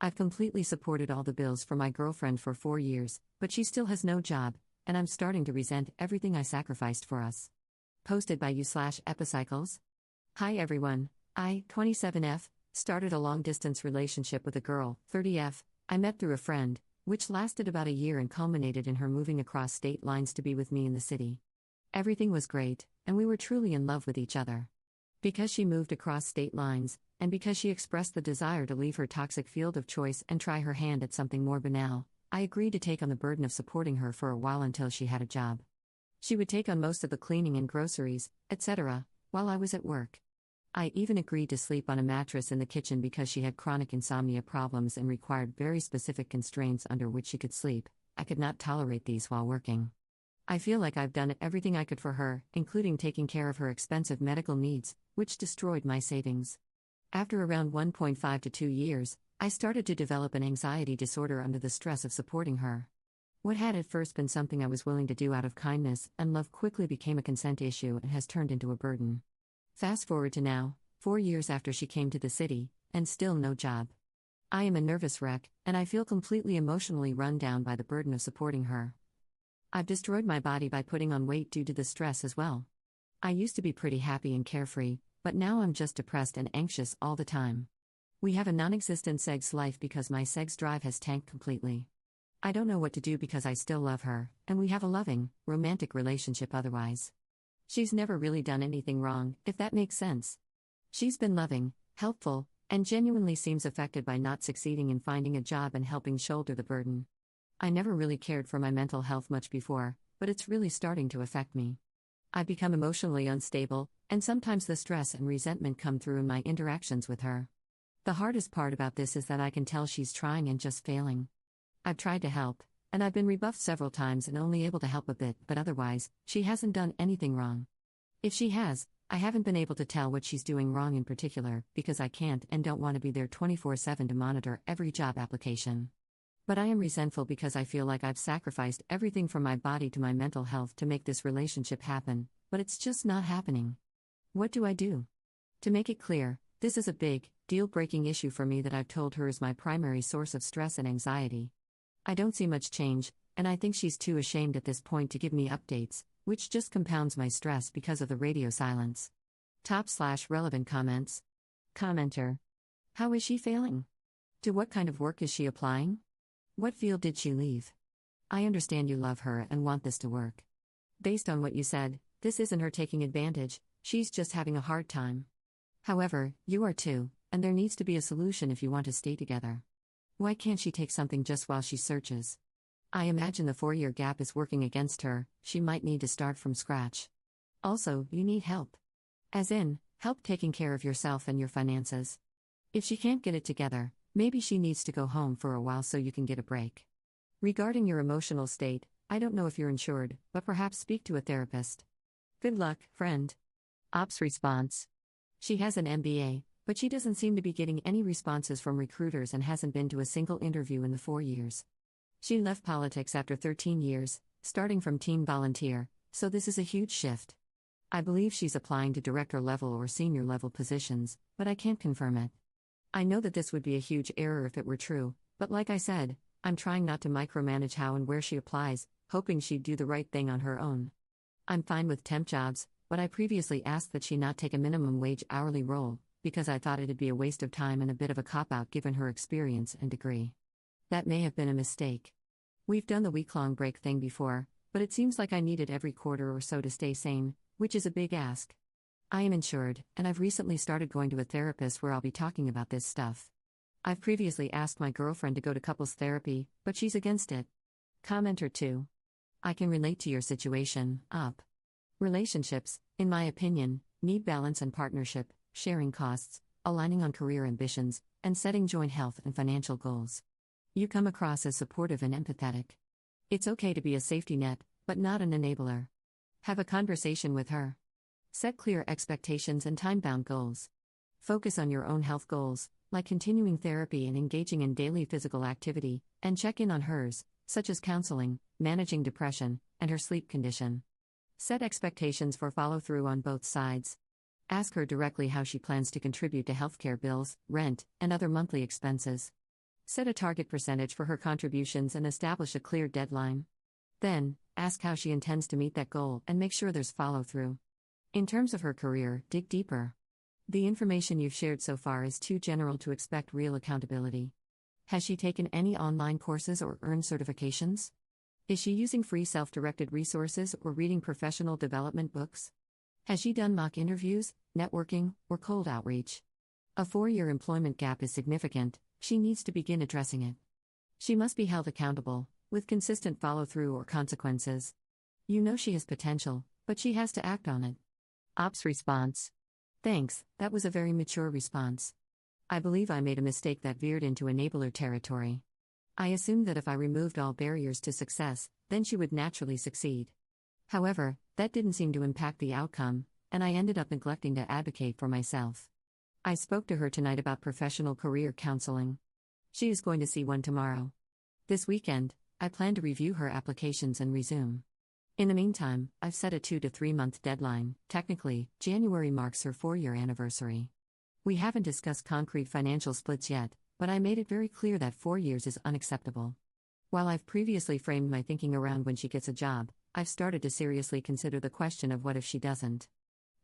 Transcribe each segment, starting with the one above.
I've completely supported all the bills for my girlfriend for 4 years, but she still has no job, and I'm starting to resent everything I sacrificed for us. Posted by you/Epicycles. Hi everyone, I, 27F, started a long-distance relationship with a girl, 30F, I met through a friend, which lasted about a year and culminated in her moving across state lines to be with me in the city. Everything was great, and we were truly in love with each other. Because she moved across state lines, and because she expressed the desire to leave her toxic field of choice and try her hand at something more banal, I agreed to take on the burden of supporting her for a while until she had a job. She would take on most of the cleaning and groceries, etc., while I was at work. I even agreed to sleep on a mattress in the kitchen because she had chronic insomnia problems and required very specific constraints under which she could sleep. I could not tolerate these while working. I feel like I've done everything I could for her, including taking care of her expensive medical needs, which destroyed my savings. After around 1.5 to 2 years, I started to develop an anxiety disorder under the stress of supporting her. What had at first been something I was willing to do out of kindness and love quickly became a consent issue and has turned into a burden. Fast forward to now, 4 years after she came to the city, and still no job. I am a nervous wreck, and I feel completely emotionally run down by the burden of supporting her. I've destroyed my body by putting on weight due to the stress as well. I used to be pretty happy and carefree, but now I'm just depressed and anxious all the time. We have a non-existent sex life because my sex drive has tanked completely. I don't know what to do because I still love her, and we have a loving, romantic relationship otherwise. She's never really done anything wrong, if that makes sense. She's been loving, helpful, and genuinely seems affected by not succeeding in finding a job and helping shoulder the burden. I never really cared for my mental health much before, but it's really starting to affect me. I've become emotionally unstable, and sometimes the stress and resentment come through in my interactions with her. The hardest part about this is that I can tell she's trying and just failing. I've tried to help, and I've been rebuffed several times and only able to help a bit, but otherwise, she hasn't done anything wrong. If she has, I haven't been able to tell what she's doing wrong in particular, because I can't and don't want to be there 24/7 to monitor every job application. But I am resentful because I feel like I've sacrificed everything from my body to my mental health to make this relationship happen, but it's just not happening. What do I do? To make it clear, this is a big, deal-breaking issue for me that I've told her is my primary source of stress and anxiety. I don't see much change, and I think she's too ashamed at this point to give me updates, which just compounds my stress because of the radio silence. Top/relevant comments. Commenter. How is she failing? To what kind of work is she applying? What field did she leave? I understand you love her and want this to work. Based on what you said, this isn't her taking advantage, she's just having a hard time. However, you are too, and there needs to be a solution if you want to stay together. Why can't she take something just while she searches? I imagine the 4-year gap is working against her, she might need to start from scratch. Also, you need help. As in, help taking care of yourself and your finances. If she can't get it together, maybe she needs to go home for a while so you can get a break. Regarding your emotional state, I don't know if you're insured, but perhaps speak to a therapist. Good luck, friend. Ops response. She has an MBA, but she doesn't seem to be getting any responses from recruiters and hasn't been to a single interview in the 4 years. She left politics after 13 years, starting from teen volunteer, so this is a huge shift. I believe she's applying to director level or senior level positions, but I can't confirm it. I know that this would be a huge error if it were true, but like I said, I'm trying not to micromanage how and where she applies, hoping she'd do the right thing on her own. I'm fine with temp jobs, but I previously asked that she not take a minimum wage hourly role, because I thought it'd be a waste of time and a bit of a cop-out given her experience and degree. That may have been a mistake. We've done the week-long break thing before, but it seems like I need it every quarter or so to stay sane, which is a big ask. I am insured, and I've recently started going to a therapist where I'll be talking about this stuff. I've previously asked my girlfriend to go to couples therapy, but she's against it. Commenter 2. I can relate to your situation, up. Relationships, in my opinion, need balance and partnership, sharing costs, aligning on career ambitions, and setting joint health and financial goals. You come across as supportive and empathetic. It's okay to be a safety net, but not an enabler. Have a conversation with her. Set clear expectations and time-bound goals. Focus on your own health goals, like continuing therapy and engaging in daily physical activity, and check in on hers, such as counseling, managing depression, and her sleep condition. Set expectations for follow-through on both sides. Ask her directly how she plans to contribute to healthcare bills, rent, and other monthly expenses. Set a target percentage for her contributions and establish a clear deadline. Then, ask how she intends to meet that goal and make sure there's follow-through. In terms of her career, dig deeper. The information you've shared so far is too general to expect real accountability. Has she taken any online courses or earned certifications? Is she using free self-directed resources or reading professional development books? Has she done mock interviews, networking, or cold outreach? A 4-year employment gap is significant. She needs to begin addressing it. She must be held accountable, with consistent follow-through or consequences. You know she has potential, but she has to act on it. Ops response. Thanks, that was a very mature response. I believe I made a mistake that veered into enabler territory. I assumed that if I removed all barriers to success, then she would naturally succeed. However, that didn't seem to impact the outcome, and I ended up neglecting to advocate for myself. I spoke to her tonight about professional career counseling. She is going to see one tomorrow. This weekend, I plan to review her applications and resume. In the meantime, I've set a 2 to 3 month deadline. Technically, January marks her 4-year anniversary. We haven't discussed concrete financial splits yet, but I made it very clear that 4 years is unacceptable. While I've previously framed my thinking around when she gets a job, I've started to seriously consider the question of what if she doesn't.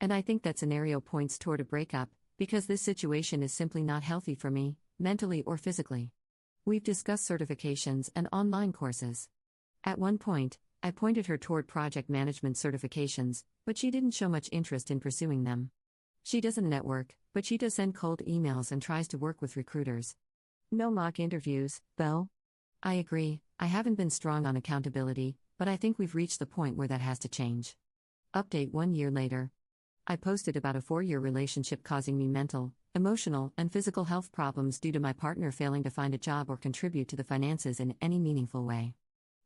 And I think that scenario points toward a breakup, because this situation is simply not healthy for me, mentally or physically. We've discussed certifications and online courses. At one point, I pointed her toward project management certifications, but she didn't show much interest in pursuing them. She doesn't network, but she does send cold emails and tries to work with recruiters. No mock interviews, though. I agree, I haven't been strong on accountability, but I think we've reached the point where that has to change. Update 1 year later. I posted about a 4-year relationship causing me mental, emotional, and physical health problems due to my partner failing to find a job or contribute to the finances in any meaningful way.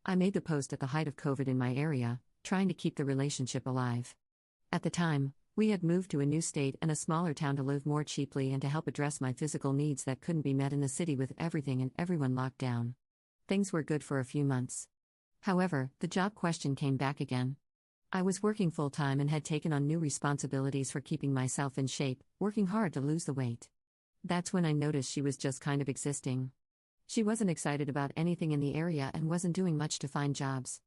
I made the post at the height of COVID in my area, trying to keep the relationship alive. At the time, we had moved to a new state and a smaller town to live more cheaply and to help address my physical needs that couldn't be met in the city with everything and everyone locked down. Things were good for a few months. However, the job question came back again. I was working full-time and had taken on new responsibilities for keeping myself in shape, working hard to lose the weight. That's when I noticed she was just kind of existing. She wasn't excited about anything in the area and wasn't doing much to find jobs.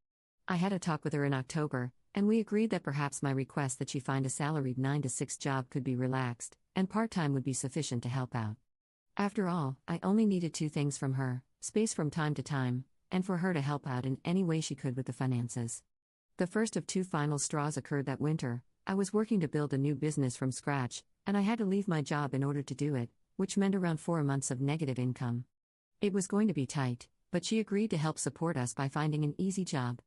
I had a talk with her in October, and we agreed that perhaps my request that she find a salaried 9 to 6 job could be relaxed, and part-time would be sufficient to help out. After all, I only needed 2 things from her: space from time to time, and for her to help out in any way she could with the finances. The first of 2 final straws occurred that winter. I was working to build a new business from scratch, and I had to leave my job in order to do it, which meant around 4 months of negative income. It was going to be tight, but she agreed to help support us by finding an easy job.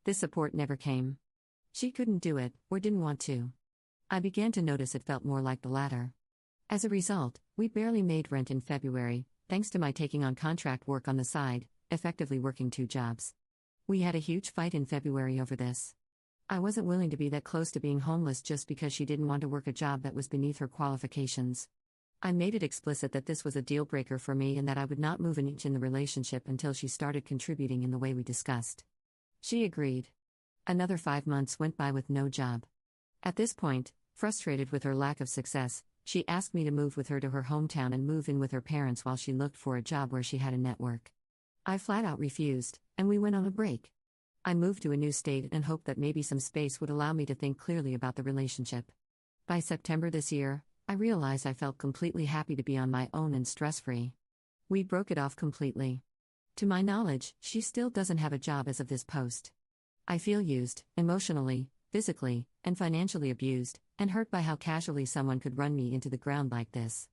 This support never came. She couldn't do it, or didn't want to. I began to notice it felt more like the latter. As a result, we barely made rent in February, thanks to my taking on contract work on the side, effectively working 2 jobs. We had a huge fight in February over this. I wasn't willing to be that close to being homeless just because she didn't want to work a job that was beneath her qualifications. I made it explicit that this was a deal breaker for me and that I would not move an inch in the relationship until she started contributing in the way we discussed. She agreed. Another 5 months went by with no job. At this point, frustrated with her lack of success, she asked me to move with her to her hometown and move in with her parents while she looked for a job where she had a network. I flat out refused, and we went on a break. I moved to a new state and hoped that maybe some space would allow me to think clearly about the relationship. By September this year, I realized I felt completely happy to be on my own and stress-free. We broke it off completely. To my knowledge, she still doesn't have a job as of this post. I feel used, emotionally, physically, and financially abused, and hurt by how casually someone could run me into the ground like this.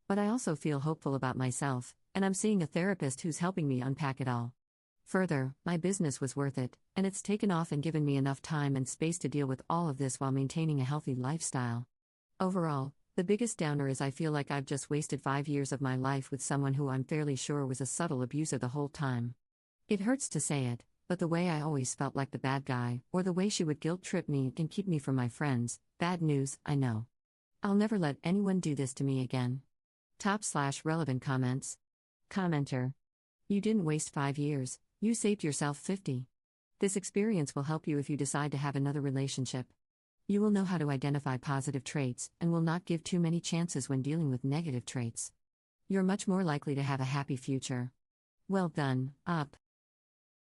But I also feel hopeful about myself, and I'm seeing a therapist who's helping me unpack it all. Further, my business was worth it, and it's taken off and given me enough time and space to deal with all of this while maintaining a healthy lifestyle. Overall, the biggest downer is I feel like I've just wasted 5 years of my life with someone who I'm fairly sure was a subtle abuser the whole time. It hurts to say it, but the way I always felt like the bad guy, or the way she would guilt-trip me and keep me from my friends, bad news, I know. I'll never let anyone do this to me again. /relevant comments. Commenter. You didn't waste 5 years, you saved yourself 50. This experience will help you if you decide to have another relationship. You will know how to identify positive traits and will not give too many chances when dealing with negative traits. You're much more likely to have a happy future. Well done, up.